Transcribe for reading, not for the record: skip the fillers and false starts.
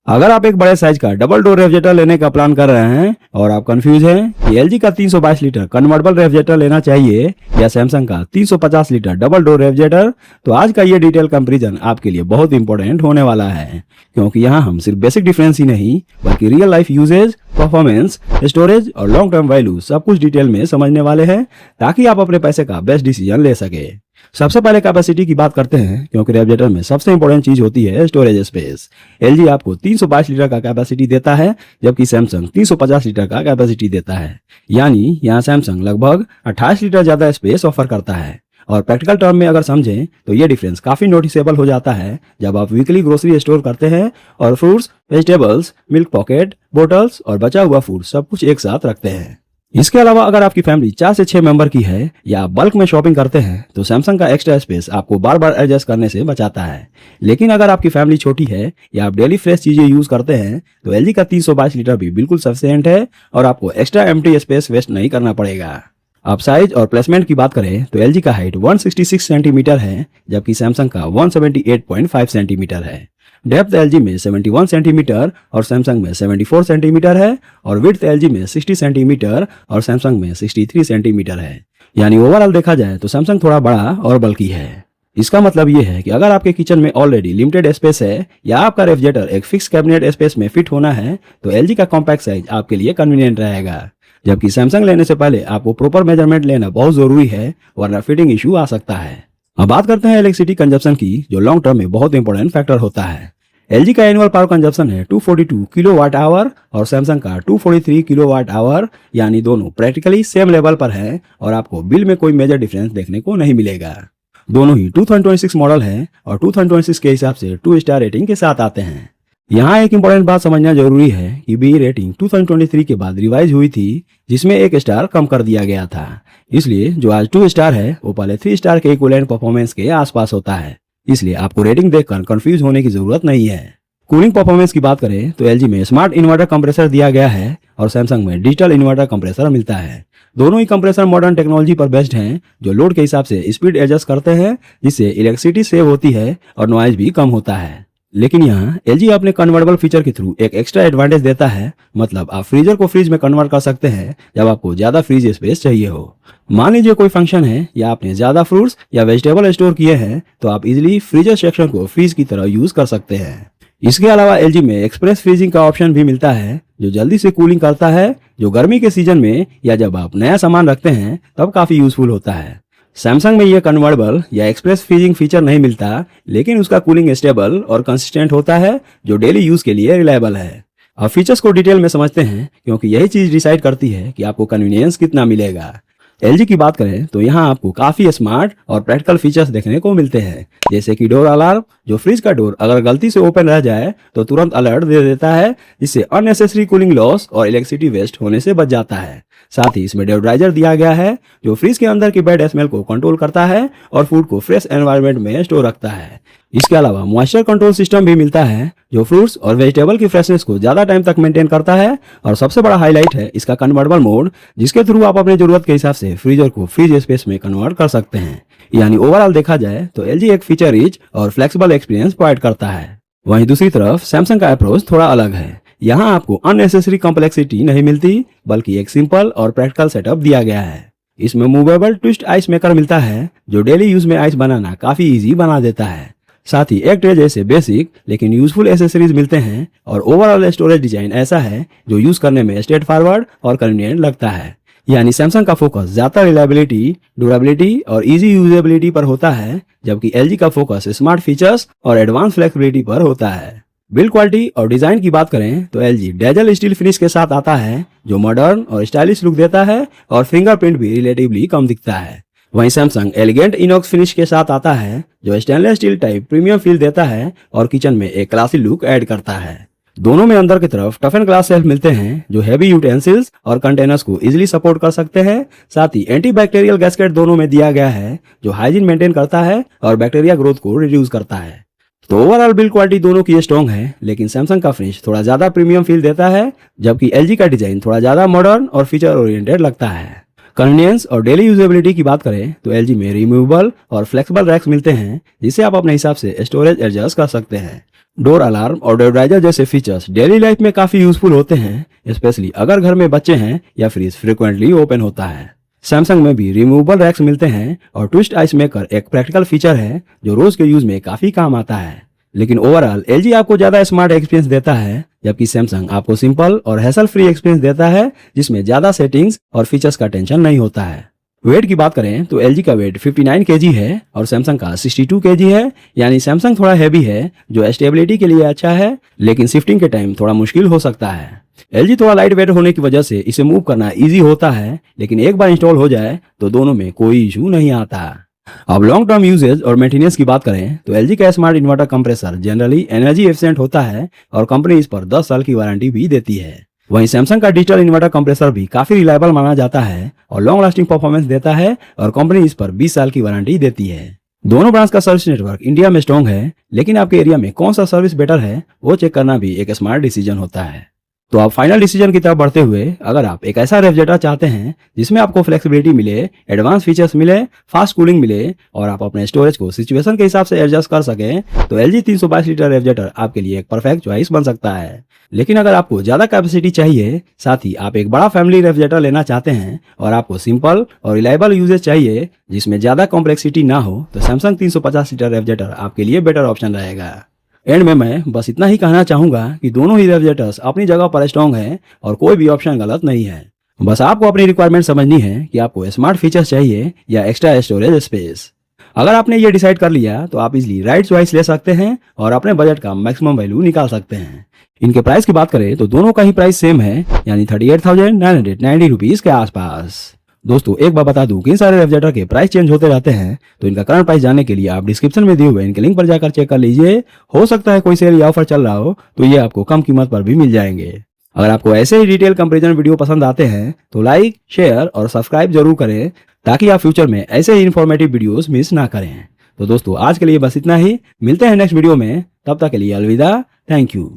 अगर आप एक बड़े साइज का डबल डोर रेफ्रिजरेटर लेने का प्लान कर रहे हैं और आप कंफ्यूज हैं कि एलजी का 322 लीटर कन्वर्टेबल रेफ्रिजरेटर लेना चाहिए या सैमसंग का 350 लीटर डबल डोर रेफ्रिजरेटर, तो आज का ये डिटेल कंपैरिजन आपके लिए बहुत इंपॉर्टेंट होने वाला है, क्योंकि यहाँ हम सिर्फ बेसिक डिफरेंस ही नहीं बल्कि real life usages, performance, storage और लॉन्ग टर्म वैल्यू सब कुछ डिटेल में समझने वाले हैं, ताकि आप अपने पैसे का बेस्ट डिसीजन ले सके। सबसे पहले कैपेसिटी की बात करते हैं, क्योंकि रेफ्रिजरेटर में सबसे इंपॉर्टेंट चीज होती है स्टोरेज स्पेस। एलजी आपको 322 लीटर का कैपेसिटी देता है, जबकि सैमसंग 350 लीटर का कैपेसिटी देता है। यानी यहाँ सैमसंग लगभग 28 लीटर ज्यादा स्पेस ऑफर करता है। और प्रैक्टिकल टर्म में अगर समझें तो ये डिफरेंस काफी नोटिसेबल हो जाता है जब आप वीकली ग्रोसरी स्टोर करते हैं और fruits, vegetables, milk pocket, bottles और बचा हुआ फूड सब कुछ एक साथ रखते हैं। इसके अलावा अगर आपकी फैमिली 4 से 6 मेंबर की है या आप बल्क में शॉपिंग करते हैं तो सैमसंग का एक्स्ट्रा स्पेस आपको बार बार एडजस्ट करने से बचाता है। लेकिन अगर आपकी फैमिली छोटी है या आप डेली फ्रेश चीजें यूज करते हैं तो एलजी का 322 लीटर भी बिल्कुल सफिशिएंट है और आपको एक्स्ट्रा एम्प्टी स्पेस वेस्ट नहीं करना पड़ेगा। अब साइज और प्लेसमेंट की बात करें तो एलजी का हाइट 166 सेंटीमीटर है, जबकि सैमसंग का 178.5 सेंटीमीटर है। डेप्थ एलजी में 71 सेंटीमीटर और सैमसंग में 74 सेंटीमीटर है और विड्थ एलजी में 60 सेंटीमीटर और सैमसंग में 63 सेंटीमीटर है। यानी ओवरऑल देखा जाए तो सैमसंग थोड़ा बड़ा और बल्कि है। इसका मतलब ये है कि अगर आपके किचन में ऑलरेडी लिमिटेड स्पेस है या आपका रेफ्रिजरेटर एक फिक्स कैबिनेट स्पेस में फिट होना है तो एलजी का कॉम्पैक्ट साइज आपके लिए कन्वीनियंट रहेगा। जबकि सैमसंग लेने से पहले आपको प्रॉपर मेजरमेंट लेना बहुत जरूरी है, वरना फिटिंग इशू आ सकता है। अब बात करते हैं इलेक्ट्रिसिटी कंजप्शन की, जो लॉन्ग टर्म में बहुत इंपॉर्टेंट फैक्टर होता है। एलजी का एनुअल पावर कंजप्शन है 242 किलोवाट आवर और सैमसंग का 243 किलोवाट आवर, यानी दोनों प्रैक्टिकली सेम लेवल पर है और आपको बिल में कोई मेजर डिफरेंस देखने को नहीं मिलेगा। दोनों ही 2026 मॉडल है और 2026 के हिसाब से 2 स्टार रेटिंग के साथ आते हैं। यहाँ एक इंपॉर्टेंट बात समझना जरूरी है कि बी रेटिंग 2023 के बाद रिवाइज हुई थी, जिसमें 1 स्टार कम कर दिया गया था। इसलिए जो आज 2 स्टार है वो पहले 3 स्टार के इक्विवेलेंट परफॉर्मेंस के आसपास होता है। इसलिए आपको रेटिंग देखकर कंफ्यूज होने की जरूरत नहीं है। कूलिंग परफॉर्मेंस की बात करें तो एलजी में स्मार्ट इन्वर्टर कंप्रेसर दिया गया है और सैमसंग में डिजिटल इन्वर्टर कंप्रेसर मिलता है। दोनों ही कंप्रेसर मॉडर्न टेक्नोलॉजी पर बेस्ड हैं, जो लोड के हिसाब से स्पीड एडजस्ट करते हैं, जिससे इलेक्ट्रिसिटी सेव होती है और नॉइज भी कम होता है। लेकिन यहाँ एलजी अपने कन्वर्टेबल फीचर के थ्रू एक एक्स्ट्रा एडवांटेज देता है, मतलब आप फ्रीजर को फ्रिज में कन्वर्ट कर सकते हैं जब आपको ज्यादा फ्रीज स्पेस चाहिए हो। मान लीजिए कोई फंक्शन है या आपने ज्यादा फ्रूट्स या वेजिटेबल स्टोर किए हैं तो आप इजीली फ्रीजर सेक्शन को फ्रीज की तरह यूज कर सकते हैं। इसके अलावा एलजी में एक्सप्रेस फ्रीजिंग का ऑप्शन भी मिलता है, जो जल्दी से कूलिंग करता है, जो गर्मी के सीजन में या जब आप नया सामान रखते हैं तब काफी यूजफुल होता है। सैमसंग में यह कन्वर्टेबल या एक्सप्रेस फ्रीजिंग फीचर नहीं मिलता, लेकिन उसका कूलिंग स्टेबल और कंसिस्टेंट होता है, जो डेली यूज के लिए रिलायबल है। अब फीचर्स को डिटेल में समझते हैं, क्योंकि यही चीज डिसाइड करती है कि आपको कन्वीनियंस कितना मिलेगा। एलजी की बात करें तो यहाँ आपको काफी स्मार्ट और प्रैक्टिकल फीचर्स देखने को मिलते हैं, जैसे कि डोर अलार्म, जो फ्रिज का डोर अगर गलती से ओपन रह जाए तो तुरंत अलर्ट दे देता है, जिससे अननेसेसरी कूलिंग लॉस और इलेक्ट्रिसिटी वेस्ट होने से बच जाता है। साथ ही इसमें डेओड्राइजर दिया गया है, जो फ्रिज के अंदर की बैड स्मेल को कंट्रोल करता है और फूड को फ्रेश एनवायरनमेंट में स्टोर रखता है। इसके अलावा मॉइस्चर कंट्रोल सिस्टम भी मिलता है, जो फ्रूट्स और वेजिटेबल की फ्रेशनेस को ज्यादा टाइम तक मेंटेन करता है। और सबसे बड़ा हाईलाइट है इसका कन्वर्टेबल मोड, जिसके थ्रू आप अपने जरूरत के हिसाब से फ्रीजर को फ्रीज स्पेस में कन्वर्ट कर सकते हैं। यानी ओवरऑल देखा जाए तो एलजी एक फीचर रिच और फ्लेक्सिबल एक्सपीरियंस प्रोवाइड करता है। वहीं दूसरी तरफ सैमसंग का अप्रोच थोड़ा अलग है। यहाँ आपको अननेसेसरी कॉम्प्लेक्सिटी नहीं मिलती, बल्कि एक सिंपल और प्रैक्टिकल सेटअप दिया गया है। इसमें मूवेबल ट्विस्ट आइस मेकर मिलता है, जो डेली यूज में आइस बनाना काफी इजी बना देता है। साथ ही एक ट्रे जैसे बेसिक लेकिन यूजफुल एसेसरीज मिलते हैं और ओवरऑल स्टोरेज डिजाइन ऐसा है जो यूज करने में स्ट्रेट फॉरवर्ड और कन्वीनियंट लगता है। यानी सैमसंग का फोकस ज्यादा रिलायबिलिटी, ड्यूरेबिलिटी और इजी यूजेबिलिटी पर होता है, जबकि एलजी का फोकस स्मार्ट फीचर्स और एडवांस फ्लेक्सिबिलिटी पर होता है। बिल्ड क्वालिटी और डिजाइन की बात करें तो एलजी डेजल स्टील फिनिश के साथ आता है, जो मॉडर्न और स्टाइलिश लुक देता है और फिंगरप्रिंट भी रिलेटिवली कम दिखता है। वहीं सैमसंग एलिगेंट इनॉक्स फिनिश के साथ आता है, जो stainless steel type premium feel देता है और किचन में एक क्लासी लुक ऐड करता है। दोनों में अंदर की तरफ टफ एंड ग्लास शेल्फ मिलते हैं, जो हैवी यूटेंसिल्स और कंटेनर्स को इजीली सपोर्ट कर सकते हैं। साथ ही एंटी बैक्टीरियल गैस्केट दोनों में दिया गया है, जो हाइजीन मेंटेन करता है और बैक्टीरिया ग्रोथ को रिड्यूस करता है। तो ओवरऑल बिल्ड क्वालिटी दोनों की स्ट्रॉन्ग है, लेकिन सैमसंग का फिनिश थोड़ा ज्यादा प्रीमियम फील देता है, जबकि एलजी का डिजाइन थोड़ा ज्यादा मॉडर्न और फीचर ओरिएंटेड लगता है। कन्वीनियंस और डेली यूजेबिलिटी की बात करें तो एलजी में रिमूवेबल और फ्लेक्सिबल रैक्स मिलते हैं, जिसे आप अपने हिसाब से स्टोरेज एडजस्ट कर सकते हैं। डोर अलार्म और डोराइजर जैसे फीचर्स डेली लाइफ में काफी यूजफुल होते हैं, स्पेशली अगर घर में बच्चे हैं या फ्रिज फ्रिक्वेंटली ओपन होता है। सैमसंग में भी रिमूवेबल रैक्स मिलते हैं और ट्विस्ट आइस मेकर एक प्रैक्टिकल फीचर है जो रोज के यूज में काफी काम आता है। लेकिन ओवरऑल एलजी आपको ज्यादा स्मार्ट एक्सपीरियंस देता है, जबकि सैमसंग आपको सिंपल और हैसल फ्री एक्सपीरियंस देता है जिसमें ज्यादा सेटिंग्स और फीचर्स का टेंशन नहीं होता है। वेट की बात करें तो एलजी का वेट 59 केजी है और सैमसंग का 62 केजी है, यानी सैमसंग थोड़ा हैवी है जो स्टेबिलिटी के लिए अच्छा है, लेकिन शिफ्टिंग के टाइम थोड़ा मुश्किल हो सकता है। एलजी थोड़ा लाइट वेट होने की वजह से इसे मूव करना इजी होता है, लेकिन एक बार इंस्टॉल हो जाए तो दोनों में कोई इशू नहीं आता। अब लॉन्ग टर्म यूजेज और मेंटेनेंस की बात करें तो एलजी का smart inverter compressor generally energy efficient होता है और कंपनी इस पर 10 साल की वारंटी भी देती है। वहीं सैमसंग का डिजिटल इन्वर्टर कंप्रेसर भी काफी रिलायबल माना जाता है और लॉन्ग लास्टिंग परफॉर्मेंस देता है और कंपनी इस पर 20 साल की वारंटी देती है। दोनों ब्रांड्स का सर्विस नेटवर्क इंडिया में स्ट्रॉन्ग है, लेकिन आपके एरिया में कौन सा सर्विस बेटर है वो चेक करना भी एक स्मार्ट डिसीजन होता है। तो आप फाइनल डिसीजन की तरफ बढ़ते हुए अगर आप एक ऐसा रेफ्रिजरेटर चाहते हैं जिसमें आपको फ्लेक्सिबिलिटी मिले, एडवांस फीचर्स मिले, फास्ट कूलिंग मिले और आप अपने स्टोरेज को सिचुएशन के हिसाब से एडजस्ट कर सकें, तो एलजी 322 लीटर रेफ्रिजरेटर आपके लिए एक परफेक्ट चॉइस बन सकता है। लेकिन अगर आपको ज्यादा कैपेसिटी चाहिए, साथ ही आप एक बड़ा फैमिली रेफ्रिजरेटर लेना चाहते हैं और आपको सिंपल और रिलायबल यूजेज चाहिए जिसमें ज्यादा कॉम्प्लेक्सिटी ना हो, तो सैमसंग 350 लीटर रेफ्रिजरेटर आपके लिए बेटर ऑप्शन रहेगा। एंड में मैं बस इतना ही कहना चाहूंगा कि दोनों ही रेफ्रिजरेटर्स अपनी जगह पर स्ट्रॉन्ग हैं और कोई भी ऑप्शन गलत नहीं है। बस आपको अपनी रिक्वायरमेंट समझनी है कि आपको स्मार्ट फीचर्स चाहिए या एक्स्ट्रा स्टोरेज स्पेस। अगर आपने ये डिसाइड कर लिया तो आप इजीली राइट चॉइस ले सकते हैं और अपने बजट का मैक्सिमम वैल्यू निकाल सकते हैं। इनके प्राइस की बात करें तो दोनों का ही प्राइस सेम है, यानी 38,990 रुपीज के आसपास। दोस्तों एक बार बता दूं कि इन सारे रेफ्रिजरेटर के प्राइस चेंज होते रहते हैं, तो इनका करंट प्राइस जानने के लिए आप डिस्क्रिप्शन में दिए हुए इनके लिंक पर जाकर चेक कर लीजिए। हो सकता है कोई सेल या ऑफर चल रहा हो तो ये आपको कम कीमत पर भी मिल जाएंगे। अगर आपको ऐसे ही डिटेल कंपैरिजन वीडियो पसंद आते हैं तो लाइक, शेयर और सब्सक्राइब जरूर करें ताकि आप फ्यूचर में ऐसे ही इन्फॉर्मेटिव वीडियोस मिस ना करें। तो दोस्तों आज के लिए बस इतना ही, मिलते हैं नेक्स्ट वीडियो में, तब तक के लिए अलविदा, थैंक यू।